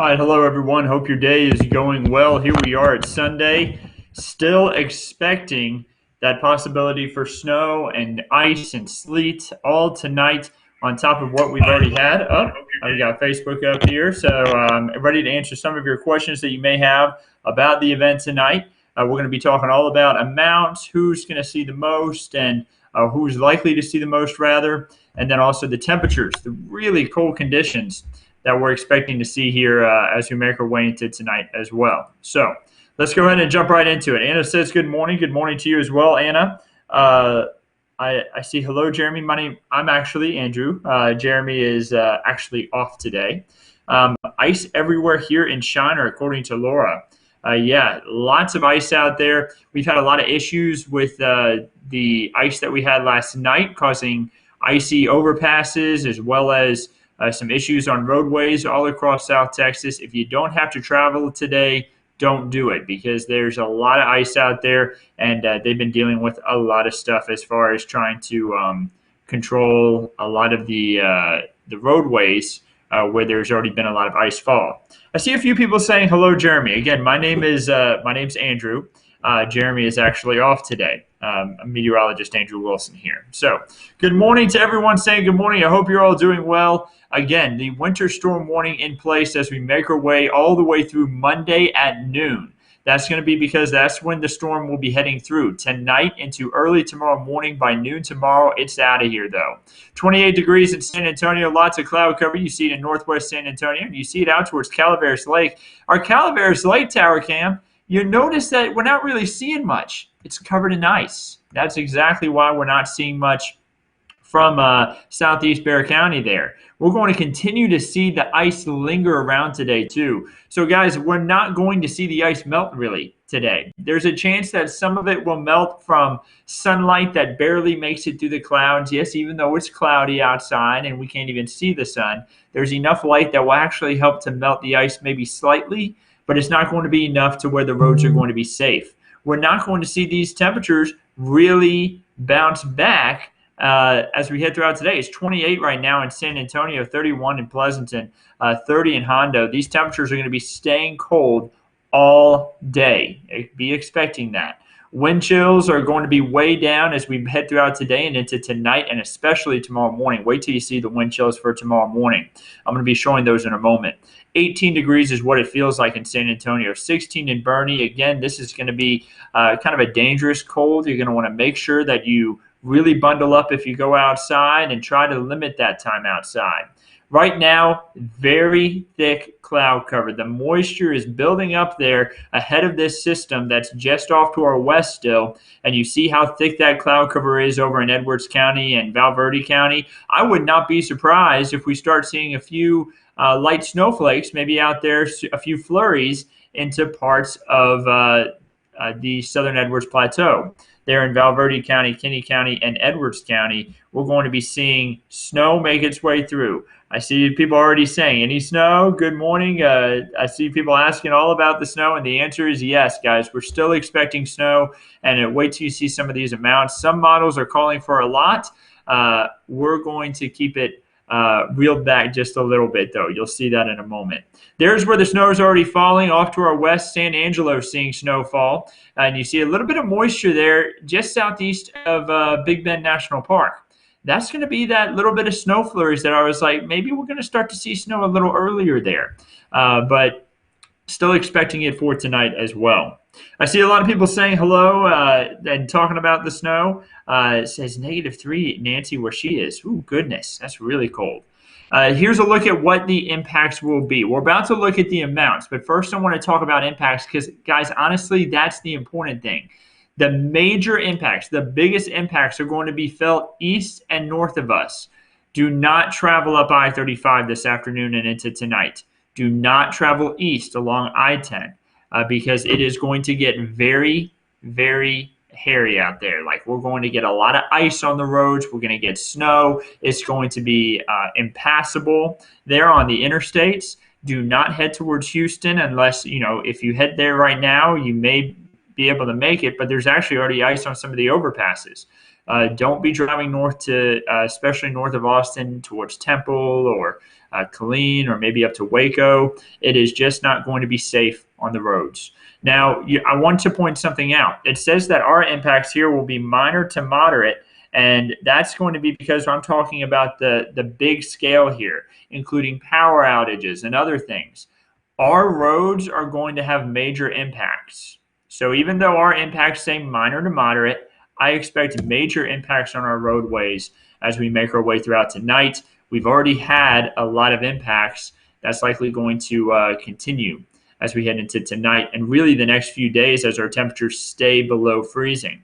All right, hello everyone. Hope your day is going well. Here we are at Sunday, still expecting that possibility for snow and ice and sleet all tonight on top of what we've already had. We got Facebook up here, so ready to answer some of your questions that you may have about the event tonight. We're going to be talking all about amounts, who's going to see the most, and who's likely to see the most, rather, and then also the temperatures, the really cold conditions that we're expecting to see here as we make our way into tonight as well. So let's go ahead and jump right into it. Anna says good morning. Good morning to you as well, Anna. I see hello, Jeremy. I'm actually Andrew. Jeremy is actually off today. Ice everywhere here in Shiner, according to Laura. Yeah, lots of ice out there. We've had a lot of issues with the ice that we had last night, causing icy overpasses as well as some issues on roadways all across South Texas. If you don't have to travel today, don't do it, because there's a lot of ice out there, and they've been dealing with a lot of stuff as far as trying to control a lot of the roadways where there's already been a lot of ice fall. I see a few people saying hello, Jeremy. Again, my name's Andrew. Jeremy is actually off today. Meteorologist Andrew Wilson here. So good morning to everyone saying good morning. I hope you're all doing well. Again, the winter storm warning in place as we make our way all the way through Monday at noon. That's going to be because that's when the storm will be heading through. Tonight into early tomorrow morning. By noon tomorrow, it's out of here, though. 28 degrees in San Antonio, lots of cloud cover. You see it in northwest San Antonio, and you see it out towards Calaveras Lake. Our Calaveras Lake tower cam, you notice that we're not really seeing much. It's covered in ice. That's exactly why we're not seeing much from southeast Bexar County there. We're going to continue to see the ice linger around today too. So guys, we're not going to see the ice melt really today. There's a chance that some of it will melt from sunlight that barely makes it through the clouds. Yes, even though it's cloudy outside and we can't even see the sun, there's enough light that will actually help to melt the ice maybe slightly, but it's not going to be enough to where the roads are going to be safe. We're not going to see these temperatures really bounce back as we head throughout today. It's 28 right now in San Antonio, 31 in Pleasanton, 30 in Hondo. These temperatures are going to be staying cold all day. Be expecting that. Wind chills are going to be way down as we head throughout today and into tonight, and especially tomorrow morning. Wait till you see the wind chills for tomorrow morning. I'm going to be showing those in a moment. 18 degrees is what it feels like in San Antonio. 16 in Bernie. Again, this is going to be kind of a dangerous cold. You're going to want to make sure that you really bundle up if you go outside and try to limit that time outside. Right now, very thick cloud cover. The moisture is building up there ahead of this system that's just off to our west still, and you see how thick that cloud cover is over in Edwards County and Valverde County. I would not be surprised if we start seeing a few light snowflakes, maybe out there, a few flurries into parts of the southern Edwards Plateau. There in Valverde County, Kinney County, and Edwards County, we're going to be seeing snow make its way through. I see people already saying, any snow? Good morning. I see people asking all about the snow, and the answer is yes, guys. We're still expecting snow, and wait till you see some of these amounts. Some models are calling for a lot. We're going to keep it reeled back just a little bit, though. You'll see that in a moment. There's where the snow is already falling. Off to our west, San Angelo seeing snowfall. And you see a little bit of moisture there just southeast of Big Bend National Park. That's going to be that little bit of snow flurries that I was like, maybe we're going to start to see snow a little earlier there. But still expecting it for tonight as well. I see a lot of people saying hello and talking about the snow. It says -3, Nancy, where she is. Ooh, goodness, that's really cold. Here's a look at what the impacts will be. We're about to look at the amounts, but first I want to talk about impacts because, guys, honestly, that's the important thing. The major impacts, the biggest impacts are going to be felt east and north of us. Do not travel up I-35 this afternoon and into tonight. Do not travel east along I-10 because it is going to get very, very hairy out there. Like, we're going to get a lot of ice on the roads. We're going to get snow. It's going to be impassable there on the interstates. Do not head towards Houston unless, if you head there right now, you may be able to make it, but there's actually already ice on some of the overpasses. Don't be driving north to, especially north of Austin, towards Temple or Killeen or maybe up to Waco. It is just not going to be safe on the roads. Now, I want to point something out. It says that our impacts here will be minor to moderate, and that's going to be because I'm talking about the big scale here, including power outages and other things. Our roads are going to have major impacts. So even though our impacts say minor to moderate, I expect major impacts on our roadways as we make our way throughout tonight. We've already had a lot of impacts. That's likely going to continue as we head into tonight and really the next few days as our temperatures stay below freezing.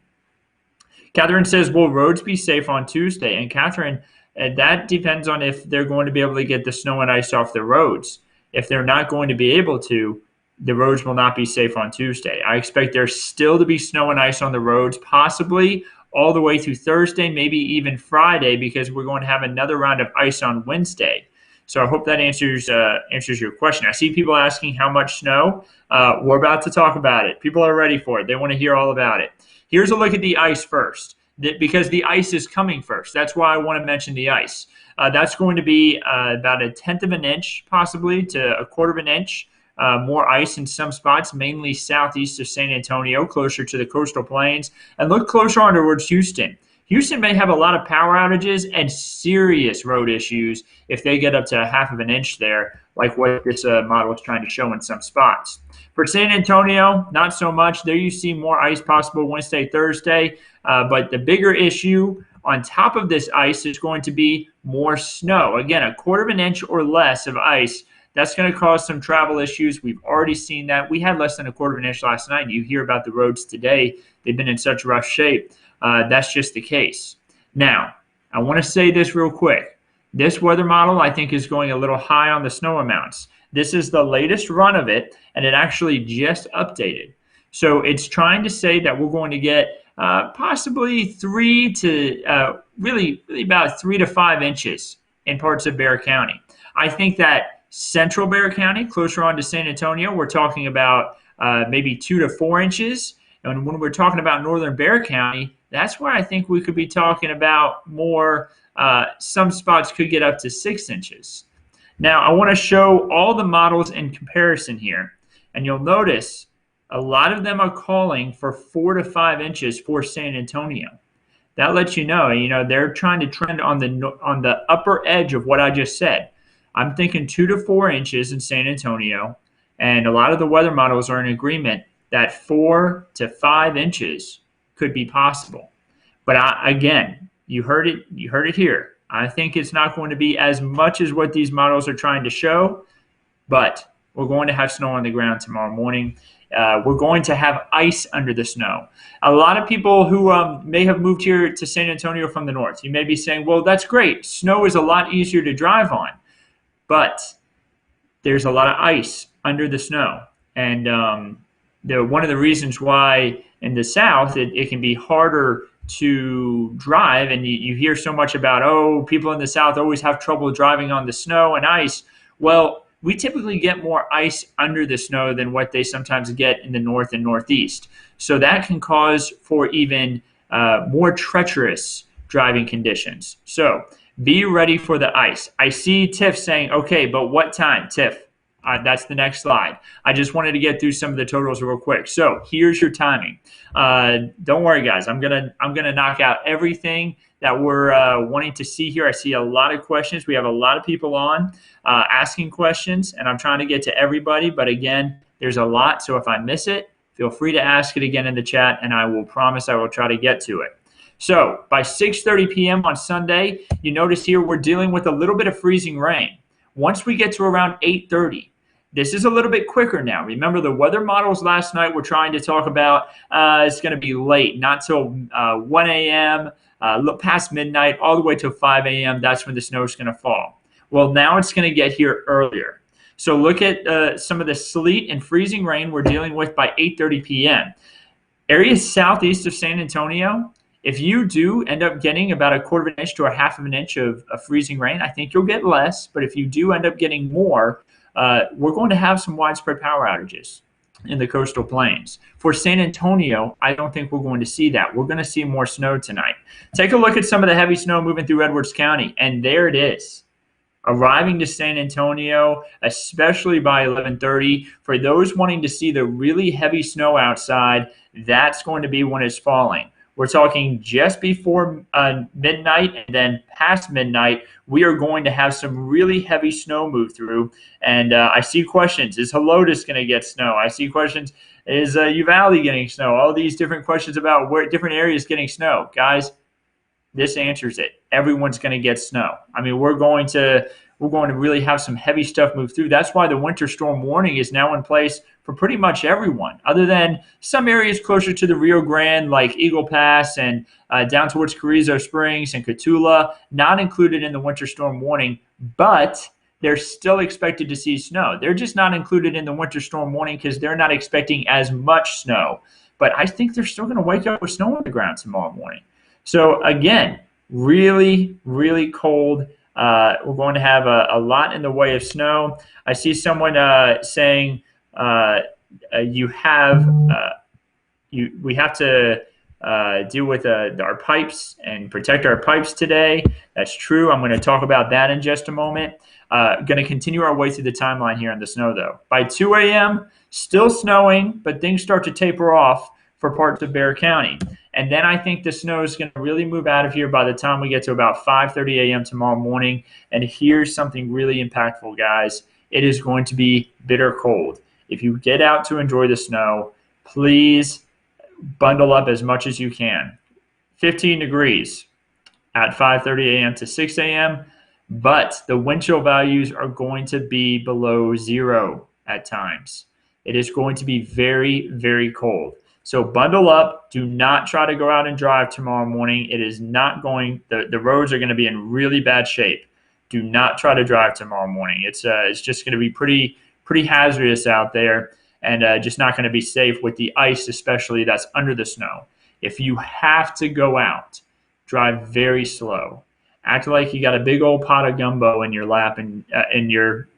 Catherine says, will roads be safe on Tuesday? And Catherine, that depends on if they're going to be able to get the snow and ice off the roads. If they're not going to be able to, the roads will not be safe on Tuesday. I expect there still to be snow and ice on the roads, possibly all the way through Thursday, maybe even Friday, because we're going to have another round of ice on Wednesday. So I hope that answers your question. I see people asking how much snow. We're about to talk about it. People are ready for it. They want to hear all about it. Here's a look at the ice first, because the ice is coming first. That's why I want to mention the ice. That's going to be about 1/10 of an inch, possibly to 1/4 of an inch. More ice in some spots, mainly southeast of San Antonio, closer to the coastal plains. And look closer on towards Houston. Houston may have a lot of power outages and serious road issues if they get up to 1/2 of an inch there, like what this model is trying to show in some spots. For San Antonio, not so much. There you see more ice possible Wednesday, Thursday. But the bigger issue on top of this ice is going to be more snow. Again, 1/4 of an inch or less of ice. That's going to cause some travel issues. We've already seen that. We had less than 1/4 of an inch last night. You hear about the roads today. They've been in such rough shape. That's just the case. Now, I want to say this real quick. This weather model, I think, is going a little high on the snow amounts. This is the latest run of it, and it actually just updated. So it's trying to say that we're going to get possibly really about 3 to 5 inches in parts of Bexar County. I think that central Bexar County, closer on to San Antonio, we're talking about maybe 2 to 4 inches. And when we're talking about northern Bexar County, that's where I think we could be talking about more. Some spots could get up to 6 inches. Now, I want to show all the models in comparison here. And you'll notice a lot of them are calling for 4 to 5 inches for San Antonio. That lets you know, they're trying to trend on the upper edge of what I just said. I'm thinking 2 to 4 inches in San Antonio, and a lot of the weather models are in agreement that 4 to 5 inches could be possible. But again, you heard it here. I think it's not going to be as much as what these models are trying to show, but we're going to have snow on the ground tomorrow morning. We're going to have ice under the snow. A lot of people who may have moved here to San Antonio from the north, you may be saying, well, that's great. Snow is a lot easier to drive on. But there's a lot of ice under the snow. And one of the reasons why in the south it can be harder to drive, and you hear so much about, people in the south always have trouble driving on the snow and ice. Well, we typically get more ice under the snow than what they sometimes get in the north and northeast. So that can cause for even more treacherous driving conditions. So be ready for the ice. I see Tiff saying, okay, but what time, Tiff? That's the next slide. I just wanted to get through some of the totals real quick. So here's your timing. Don't worry, guys. I'm gonna knock out everything that we're wanting to see here. I see a lot of questions. We have a lot of people on asking questions, and I'm trying to get to everybody. But again, there's a lot. So if I miss it, feel free to ask it again in the chat, and I will promise I will try to get to it. So by 6:30 p.m. on Sunday, you notice here we're dealing with a little bit of freezing rain. Once we get to around 8:30, this is a little bit quicker now. Remember, the weather models last night were trying to talk about it's going to be late, not till 1 a.m., past midnight, all the way till 5 a.m. That's when the snow is going to fall. Well, now it's going to get here earlier. So look at some of the sleet and freezing rain we're dealing with by 8:30 p.m. Areas southeast of San Antonio, if you do end up getting about 1/4 of an inch to 1/2 of an inch of freezing rain, I think you'll get less. But if you do end up getting more, we're going to have some widespread power outages. in the coastal plains. For San Antonio, I don't think we're going to see that. We're going to see more snow tonight. Take a look at some of the heavy snow moving through Edwards County, and there it is. Arriving to San Antonio, especially by 11:30. For those wanting to see the really heavy snow outside, that's going to be when it's falling. We're talking just before midnight, and then past midnight, we are going to have some really heavy snow move through. And I see questions. Is Lotus going to get snow? I see questions. Is Uvalde getting snow? All these different questions about where different areas getting snow. Guys, this answers it. Everyone's going to get snow. I mean, we're going to really have some heavy stuff move through. That's why the winter storm warning is now in place for pretty much everyone, other than some areas closer to the Rio Grande, like Eagle Pass and down towards Carrizo Springs and Cotulla, not included in the winter storm warning, but they're still expected to see snow. They're just not included in the winter storm warning because they're not expecting as much snow. But I think they're still going to wake up with snow on the ground tomorrow morning. So again, really, really cold. We're going to have a lot in the way of snow. I see someone saying we have to deal with our pipes and protect our pipes today. That's true. I'm going to talk about that in just a moment. Going to continue our way through the timeline here on the snow, though. By 2 a.m., still snowing, but things start to taper off for parts of Bexar County. And then I think the snow is going to really move out of here by the time we get to about 5:30 a.m. tomorrow morning. And here's something really impactful, guys. It is going to be bitter cold. If you get out to enjoy the snow, please bundle up as much as you can. 15 degrees at 5:30 a.m. to 6 a.m., but the wind chill values are going to be below zero at times. It is going to be very, very cold. So bundle up. Do not try to go out and drive tomorrow morning. It is not going. The roads are going to be in really bad shape. Do not try to drive tomorrow morning. It's just going to be pretty hazardous out there, and just not going to be safe with the ice, especially that's under the snow. If you have to go out, drive very slow. Act like you got a big old pot of gumbo in your lap and in your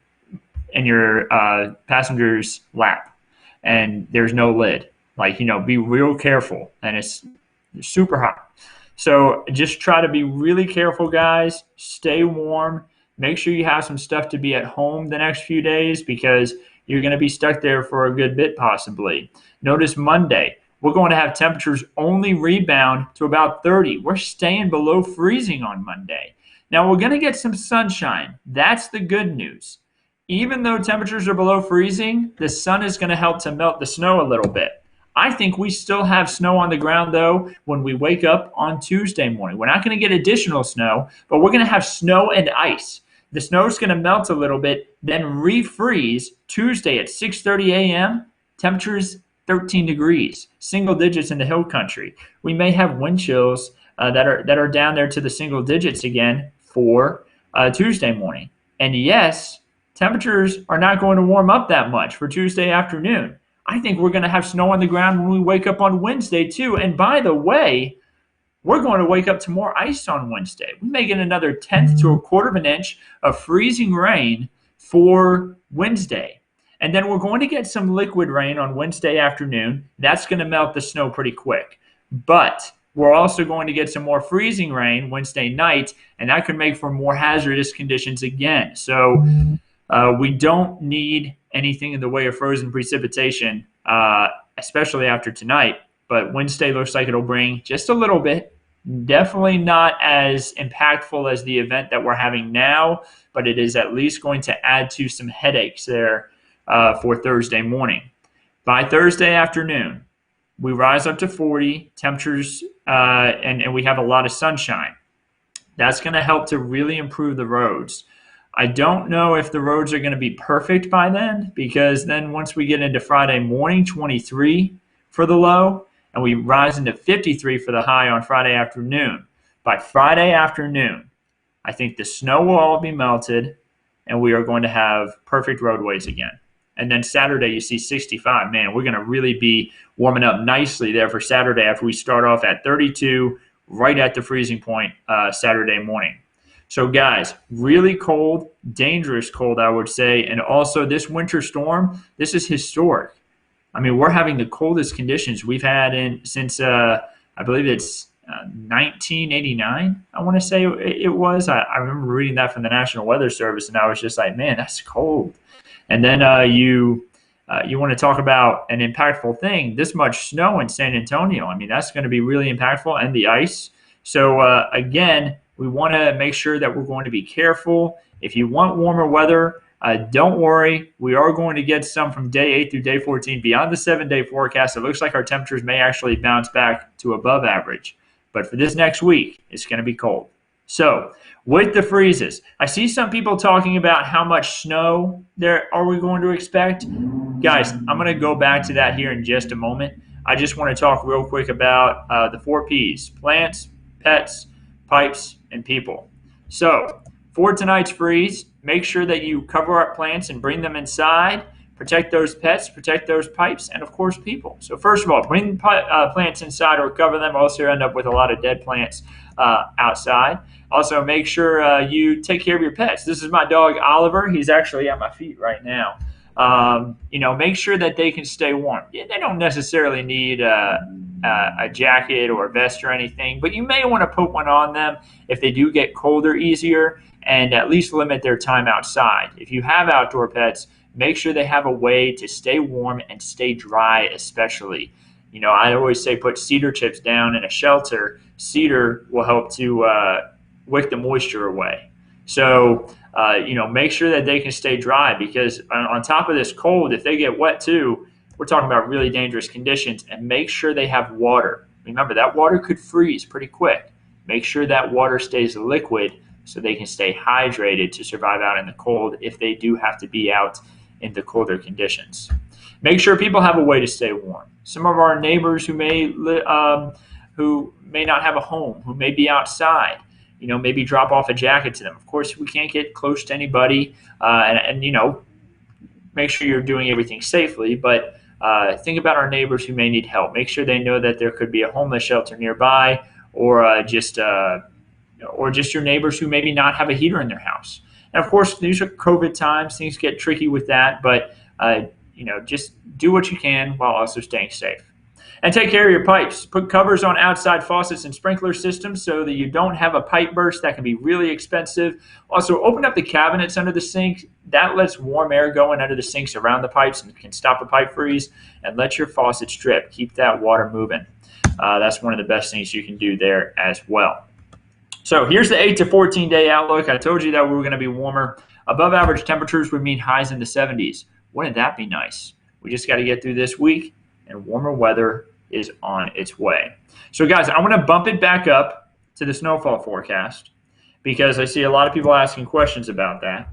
passenger's lap, and there's no lid. Like, be real careful, and it's super hot. So just try to be really careful, guys. Stay warm. Make sure you have some stuff to be at home the next few days because you're going to be stuck there for a good bit possibly. Notice Monday, we're going to have temperatures only rebound to about 30. We're staying below freezing on Monday. Now, we're going to get some sunshine. That's the good news. Even though temperatures are below freezing, the sun is going to help to melt the snow a little bit. I think we still have snow on the ground, though, when we wake up on Tuesday morning. We're not going to get additional snow, but we're going to have snow and ice. The snow is going to melt a little bit, then refreeze Tuesday at 6:30 a.m. Temperatures 13 degrees, single digits in the hill country. We may have wind chills that are down there to the single digits again for Tuesday morning. And yes, temperatures are not going to warm up that much for Tuesday afternoon. I think we're going to have snow on the ground when we wake up on Wednesday, too. And by the way, we're going to wake up to more ice on Wednesday. We may get another 1/10 to a 1/4 of an inch of freezing rain for Wednesday. And then we're going to get some liquid rain on Wednesday afternoon. That's going to melt the snow pretty quick. But we're also going to get some more freezing rain Wednesday night, and that could make for more hazardous conditions again. So we don't need anything in the way of frozen precipitation, especially after tonight. But Wednesday looks like it'll bring just a little bit. Definitely not as impactful as the event that we're having now, but it is at least going to add to some headaches there for Thursday morning. By Thursday afternoon, we rise up to 40 temperatures, and we have a lot of sunshine. That's going to help to really improve the roads. I don't know if the roads are going to be perfect by then, because then once we get into Friday morning, 23 for the low, and we rise into 53 for the high on Friday afternoon. By Friday afternoon, I think the snow will all be melted, and we are going to have perfect roadways again. And then Saturday, you see 65. Man, we're going to really be warming up nicely there for Saturday after we start off at 32, right at the freezing point Saturday morning. So, guys, really cold, dangerous cold, I would say. And also this winter storm, this is historic. I mean, we're having the coldest conditions we've had since I believe it's 1989. I want to say it was. I remember reading that from the National Weather Service, and I was just like, man, that's cold. And then you want to talk about an impactful thing, this much snow in San Antonio. I mean, that's going to be really impactful, and the ice. So again, we want to make sure that we're going to be careful. If you want warmer weather, don't worry. We are going to get some from day 8 through day 14 beyond the 7-day forecast. It looks like our temperatures may actually bounce back to above average. But for this next week, it's going to be cold. So with the freezes, I see some people talking about how much snow are we going to expect. Guys, I'm going to go back to that here in just a moment. I just want to talk real quick about the 4 Ps: plants, pets, pipes, and people. So for tonight's freeze, make sure that you cover up plants and bring them inside. Protect those pets, protect those pipes, and of course people. So first of all, bring plants inside or cover them. Also end up with a lot of dead plants outside. Also make sure you take care of your pets. This is my dog Oliver. He's actually at my feet right now. Make sure that they can stay warm. They don't necessarily need a jacket or a vest or anything, but you may want to put one on them if they do get colder easier, and at least limit their time outside. If you have outdoor pets, make sure they have a way to stay warm and stay dry, especially. I always say put cedar chips down in a shelter. Cedar will help to wick the moisture away. So, make sure that they can stay dry, because on top of this cold, if they get wet too, we're talking about really dangerous conditions. And make sure they have water. Remember, that water could freeze pretty quick. Make sure that water stays liquid so they can stay hydrated to survive out in the cold if they do have to be out in the colder conditions. Make sure people have a way to stay warm. Some of our neighbors who may not have a home, who may be outside, maybe drop off a jacket to them. Of course, we can't get close to anybody, and make sure you're doing everything safely, but think about our neighbors who may need help. Make sure they know that there could be a homeless shelter nearby, or just your neighbors who maybe not have a heater in their house. And of course, these are COVID times. Things get tricky with that, but just do what you can while also staying safe. And take care of your pipes. Put covers on outside faucets and sprinkler systems so that you don't have a pipe burst. That can be really expensive. Also, open up the cabinets under the sink. That lets warm air go in under the sinks around the pipes and can stop a pipe freeze. And let your faucets drip. Keep that water moving. That's one of the best things you can do there as well. So here's the 8 to 14 day outlook. I told you that we were going to be warmer. Above average temperatures would mean highs in the 70s. Wouldn't that be nice? We just got to get through this week, and warmer weather is on its way. So guys, I want to bump it back up to the snowfall forecast, because I see a lot of people asking questions about that.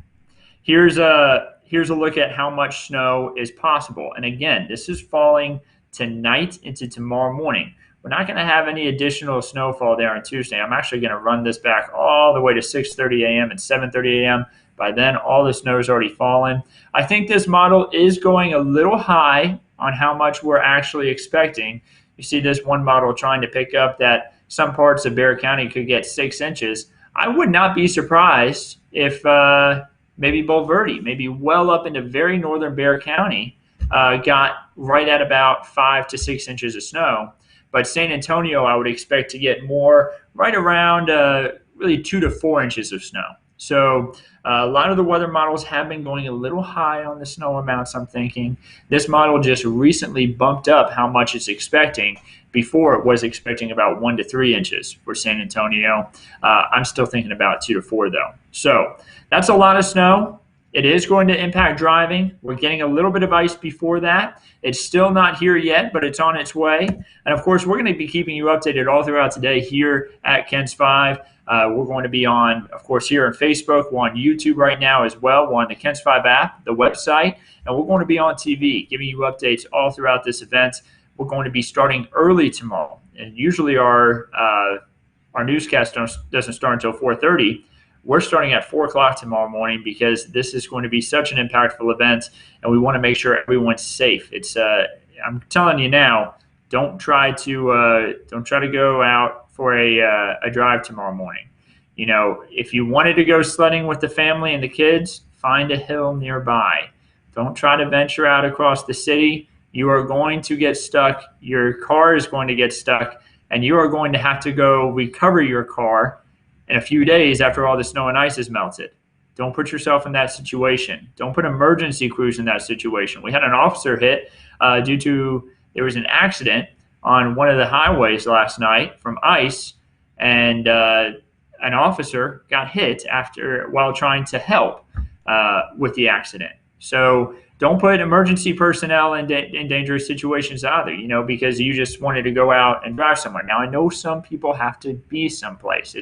Here's a look at how much snow is possible. And again, this is falling tonight into tomorrow morning. We're not going to have any additional snowfall there on Tuesday. I'm actually going to run this back all the way to 6:30 a.m. and 7:30 a.m. By then, all the snow is already fallen. I think this model is going a little high on how much we're actually expecting. You see this one model trying to pick up that some parts of Bexar County could get 6 inches. I would not be surprised if maybe Bulverde, maybe well up into very northern Bexar County, got right at about 5 to 6 inches of snow. But San Antonio, I would expect to get more, right around really 2 to 4 inches of snow. So a lot of the weather models have been going a little high on the snow amounts, I'm thinking. This model just recently bumped up how much it's expecting. Before, it was expecting about 1 to 3 inches for San Antonio. I'm still thinking about 2 to 4, though. So that's a lot of snow. It is going to impact driving. We're getting a little bit of ice before that. It's still not here yet, but it's on its way. And, of course, we're going to be keeping you updated all throughout today here at Ken's 5. We're going to be on, of course, here on Facebook. We're on YouTube right now as well. We're on the Ken's 5 app, the website. And we're going to be on TV, giving you updates all throughout this event. We're going to be starting early tomorrow. And usually our newscast doesn't start until 4:30. We're starting at 4 o'clock tomorrow morning because this is going to be such an impactful event, and we want to make sure everyone's safe. It's I'm telling you now, don't try to go out for a drive tomorrow morning. If you wanted to go sledding with the family and the kids, find a hill nearby. Don't try to venture out across the city. You are going to get stuck. Your car is going to get stuck, and you are going to have to go recover your car in a few days after all the snow and ice is melted. Don't put yourself in that situation. Don't put emergency crews in that situation. We had an officer hit due to there was an accident on one of the highways last night from ice, and an officer got hit while trying to help with the accident. So don't put emergency personnel in dangerous situations either, because you just wanted to go out and drive somewhere. Now, I know some people have to be someplace.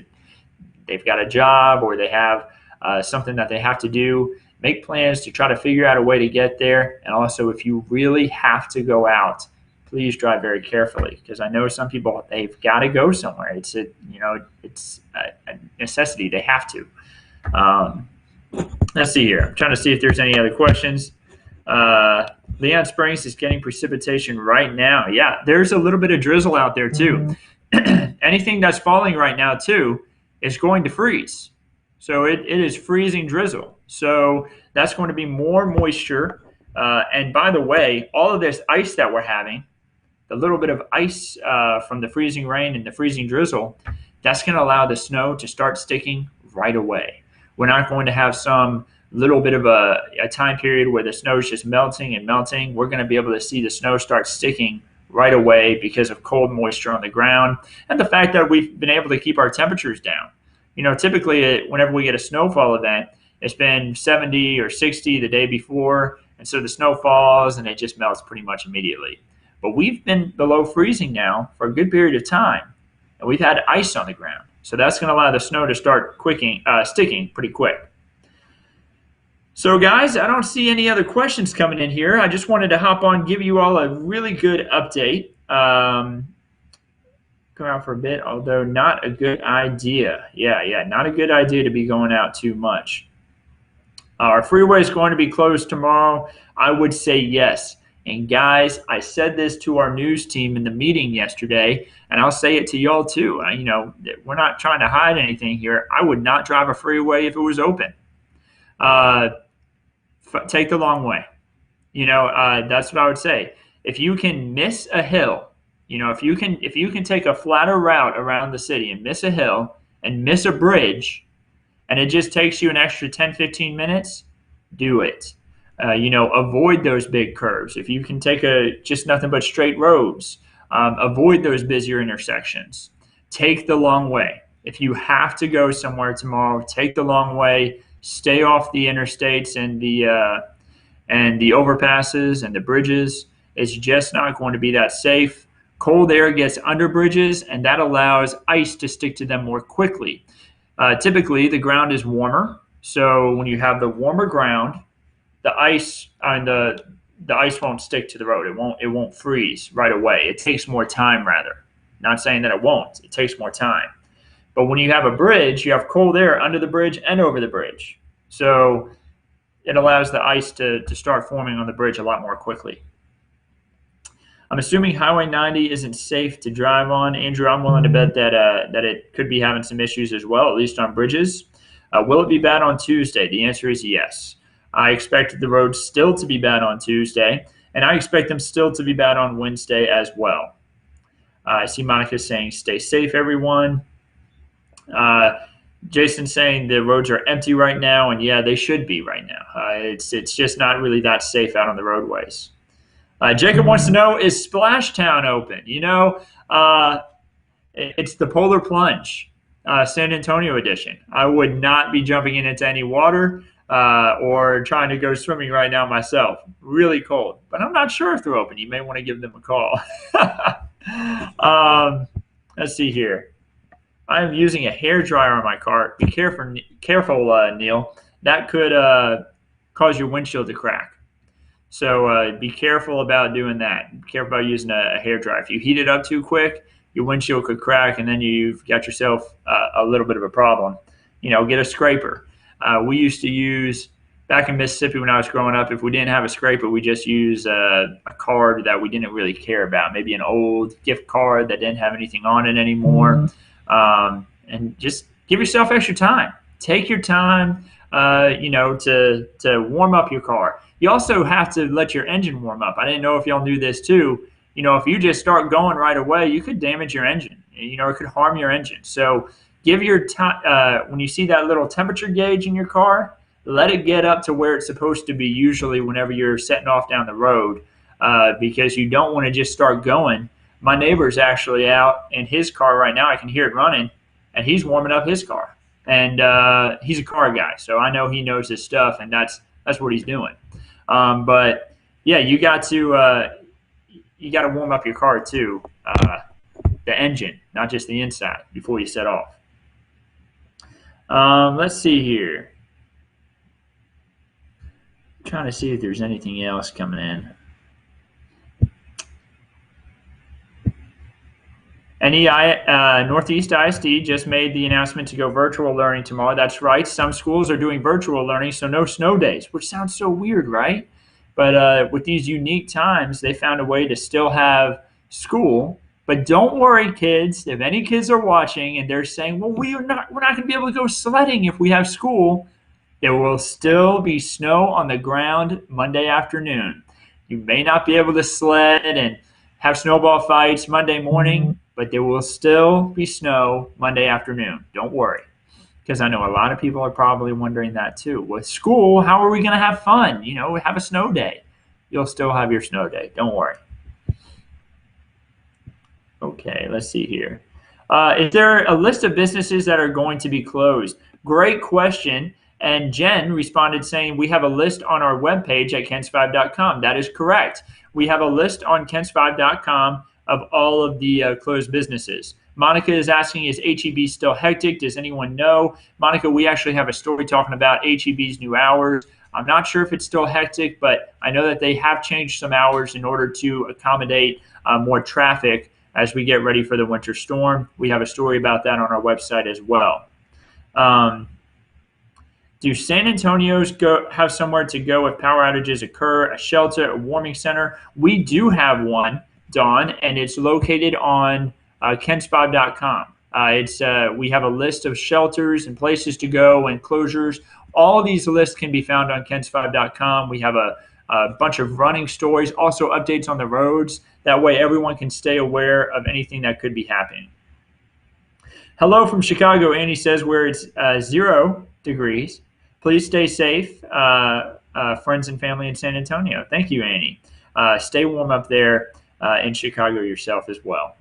They've got a job, or they have something that they have to do. Make plans to try to figure out a way to get there. And also, if you really have to go out, please drive very carefully, because I know some people, they've got to go somewhere. It's a necessity. They have to. Let's see here. I'm trying to see if there's any other questions. Leon Springs is getting precipitation right now. Yeah, there's a little bit of drizzle out there too. Anything that's falling right now too is going to freeze. So it is freezing drizzle. So that's going to be more moisture. And by the way, all of this ice that we're having, the little bit of ice from the freezing rain and the freezing drizzle, that's going to allow the snow to start sticking right away. We're not going to have some little bit of a time period where the snow is just melting and melting. We're going to be able to see the snow start sticking right away because of cold moisture on the ground and the fact that we've been able to keep our temperatures down. Typically whenever we get a snowfall event, it's been 70 or 60 the day before, and so the snow falls and it just melts pretty much immediately. But we've been below freezing now for a good period of time, and we've had ice on the ground. So that's going to allow the snow to start sticking pretty quick. So guys, I don't see any other questions coming in here. I just wanted to hop on, give you all a really good update. Go out for a bit, although not a good idea. Yeah, not a good idea to be going out too much. Our freeway is going to be closed tomorrow. I would say yes. And guys, I said this to our news team in the meeting yesterday, and I'll say it to y'all too. We're not trying to hide anything here. I would not drive a freeway if it was open. Take the long way. That's what I would say. If you can miss a hill, if you can take a flatter route around the city and miss a hill and miss a bridge, and it just takes you an extra 10, 15 minutes, do it. Avoid those big curves. If you can take just nothing but straight roads, avoid those busier intersections. Take the long way. If you have to go somewhere tomorrow, take the long way. Stay off the interstates and the overpasses and the bridges. It's just not going to be that safe. Cold air gets under bridges, and that allows ice to stick to them more quickly. Typically, the ground is warmer, so when you have the warmer ground, the ice won't stick to the road. It won't freeze right away. It takes more time, rather. Not saying that it won't. It takes more time. But when you have a bridge, you have cold air under the bridge and over the bridge. So it allows the ice to start forming on the bridge a lot more quickly. I'm assuming Highway 90 isn't safe to drive on. Andrew, I'm willing to bet that it could be having some issues as well, at least on bridges. Will it be bad on Tuesday? The answer is yes. I expect the roads still to be bad on Tuesday, and I expect them still to be bad on Wednesday as well. I see Monica saying, stay safe, everyone. Jason saying the roads are empty right now, and yeah, they should be right now. It's just not really that safe out on the roadways. Jacob wants to know, is Splashtown open? It's the Polar Plunge, San Antonio edition. I would not be jumping into any water or trying to go swimming right now myself. Really cold, but I'm not sure if they're open. You may want to give them a call. Let's see here. I'm using a hairdryer on my car. Be careful, Neil. That could cause your windshield to crack. So be careful about doing that. Be careful about using a hairdryer. If you heat it up too quick, your windshield could crack, and then you've got yourself a little bit of a problem. Get a scraper. We used to use, back in Mississippi when I was growing up, if we didn't have a scraper, we just use a card that we didn't really care about. Maybe an old gift card that didn't have anything on it anymore. And just give yourself extra time. Take your time. to warm up your car. You also have to let your engine warm up. I didn't know if y'all knew this too. If you just start going right away, you could damage your engine. It could harm your engine. So give your time when you see that little temperature gauge in your car, let it get up to where it's supposed to be. Usually, whenever you're setting off down the road, because you don't want to just start going. My neighbor's actually out in his car right now. I can hear it running, and he's warming up his car. And he's a car guy, so I know he knows his stuff, and that's what he's doing. But yeah, you got to warm up your car too, the engine, not just the inside, before you set off. Let's see here. I'm trying to see if there's anything else coming in. Northeast ISD just made the announcement to go virtual learning tomorrow. That's right. Some schools are doing virtual learning, so no snow days, which sounds so weird, right? But with these unique times, they found a way to still have school. But don't worry, kids. If any kids are watching and they're saying, well, we're not going to be able to go sledding if we have school, there will still be snow on the ground Monday afternoon. You may not be able to sled and have snowball fights Monday morning, but there will still be snow Monday afternoon. Don't worry, because I know a lot of people are probably wondering that too. With school, how are we going to have fun? Have a snow day. You'll still have your snow day. Don't worry. Okay, let's see here. Is there a list of businesses that are going to be closed? Great question. And Jen responded saying, we have a list on our webpage at kents5.com. That is correct. We have a list on kents5.com of all of the closed businesses. Monica is asking, is HEB still hectic? Does anyone know? Monica, we actually have a story talking about HEB's new hours. I'm not sure if it's still hectic, but I know that they have changed some hours in order to accommodate more traffic as we get ready for the winter storm. We have a story about that on our website as well. Do San Antonio's have somewhere to go if power outages occur, a shelter, a warming center? We do have one, Dawn, and it's located on kents5.com. We have a list of shelters and places to go and closures. All these lists can be found on kents5.com. We have a bunch of running stories, also updates on the roads. That way everyone can stay aware of anything that could be happening. Hello from Chicago, Annie says, where it's 0 degrees. Please stay safe, friends and family in San Antonio. Thank you, Annie. Stay warm up there in Chicago yourself as well.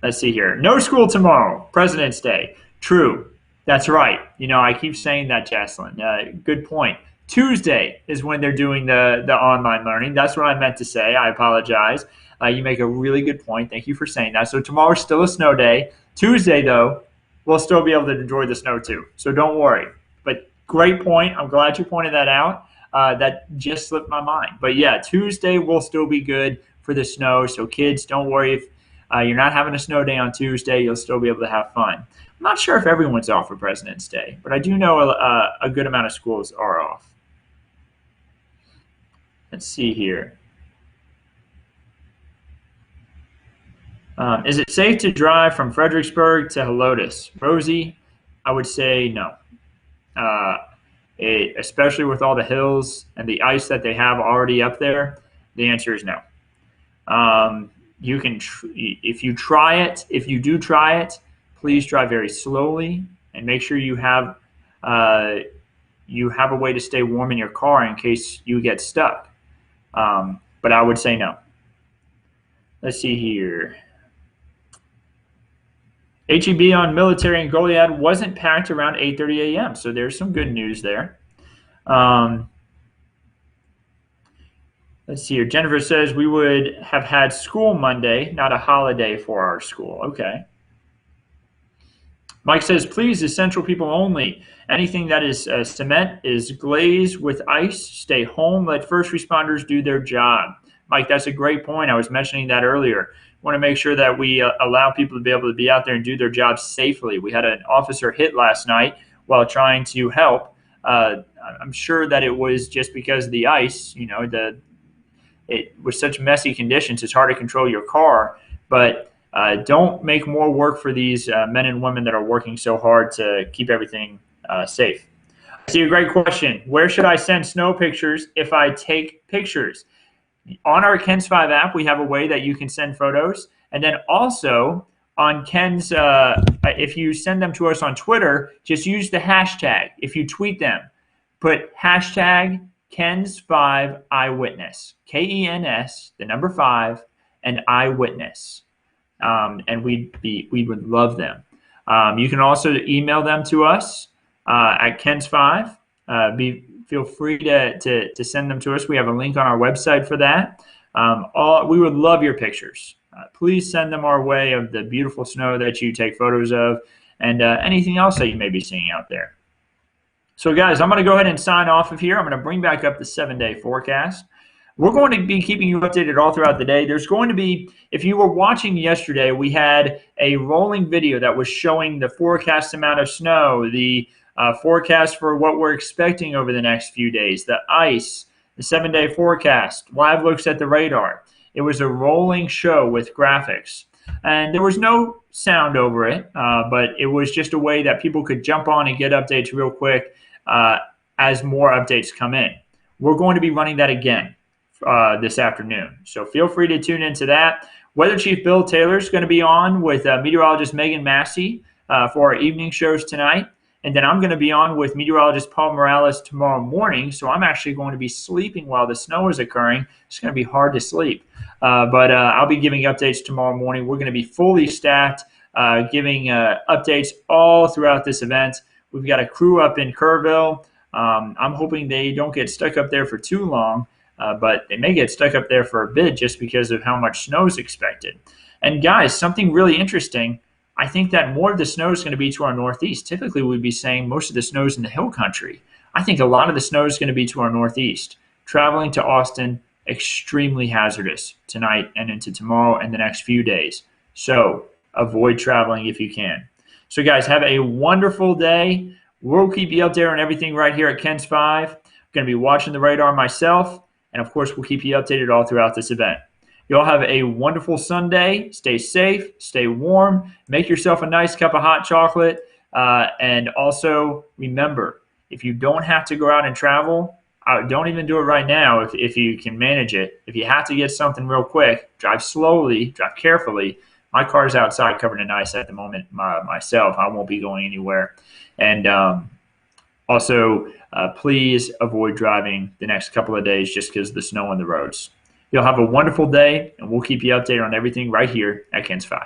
Let's see here. No school tomorrow, President's Day. True. That's right. I keep saying that, Jocelyn. Good point. Tuesday is when they're doing the online learning. That's what I meant to say. I apologize. You make a really good point. Thank you for saying that. So tomorrow's still a snow day. Tuesday, though, we'll still be able to enjoy the snow too. So don't worry. But great point. I'm glad you pointed that out. That just slipped my mind. But yeah, Tuesday will still be good for the snow. So kids, don't worry if you're not having a snow day on Tuesday. You'll still be able to have fun. I'm not sure if everyone's off for President's Day, but I do know a good amount of schools are off. Let's see here. Is it safe to drive from Fredericksburg to Lotus? Rosy, I would say no. Especially with all the hills and the ice that they have already up there, the answer is no. You can, if you do try it, please drive very slowly and make sure you have a way to stay warm in your car in case you get stuck. But I would say no. Let's see here. HEB on Military and Goliad wasn't packed around 8:30 a.m., so there's some good news there. Let's see here. Jennifer says we would have had school Monday, not a holiday for our school. Okay. Mike says, please, essential people only. Anything that is cement is glazed with ice. Stay home. Let first responders do their job. Mike, that's a great point. I was mentioning that earlier. Want to make sure that we allow people to be able to be out there and do their jobs safely. We had an officer hit last night while trying to help. I'm sure that it was just because of the ice. It was such messy conditions. It's hard to control your car. But don't make more work for these men and women that are working so hard to keep everything safe. I see a great question. Where should I send snow pictures if I take pictures? On our Ken's 5 app, we have a way that you can send photos. And then also on Ken's, if you send them to us on Twitter, just use the hashtag. If you tweet them, put hashtag Ken's 5 Eyewitness, KENS, the number 5, and Eyewitness. And we would love them. You can also email them to us at Ken's 5. Feel free to send them to us. We have a link on our website for that. We would love your pictures. Please send them our way of the beautiful snow that you take photos of and anything else that you may be seeing out there. So guys, I'm going to go ahead and sign off of here. I'm going to bring back up the 7-day forecast. We're going to be keeping you updated all throughout the day. There's going to be, if you were watching yesterday, we had a rolling video that was showing the forecast amount of snow, the forecast for what we're expecting over the next few days, the ice, the 7-day forecast, live looks at the radar. It was a rolling show with graphics. And there was no sound over it, but it was just a way that people could jump on and get updates real quick as more updates come in. We're going to be running that again this afternoon. So feel free to tune into that. Weather Chief Bill Taylor is going to be on with meteorologist Megan Massey for our evening shows tonight. And then I'm going to be on with meteorologist Paul Morales tomorrow morning. So I'm actually going to be sleeping while the snow is occurring. It's going to be hard to sleep. But I'll be giving updates tomorrow morning. We're going to be fully staffed, giving updates all throughout this event. We've got a crew up in Kerrville. I'm hoping they don't get stuck up there for too long, but they may get stuck up there for a bit just because of how much snow is expected. And guys, something really interesting. I think that more of the snow is going to be to our northeast. Typically, we'd be saying most of the snow is in the hill country. I think a lot of the snow is going to be to our northeast. Traveling to Austin, extremely hazardous tonight and into tomorrow and the next few days. So avoid traveling if you can. So guys, have a wonderful day. We'll keep you up there on everything right here at Ken's 5. I'm going to be watching the radar myself. And of course, we'll keep you updated all throughout this event. You all have a wonderful Sunday. Stay safe, stay warm, make yourself a nice cup of hot chocolate. And also remember, if you don't have to go out and travel, don't even do it right now if you can manage it. If you have to get something real quick, drive slowly, drive carefully. My car's outside covered in ice at the moment myself. I won't be going anywhere. And also, please avoid driving the next couple of days just because of the snow on the roads. You'll have a wonderful day, and we'll keep you updated on everything right here at Ken's 5.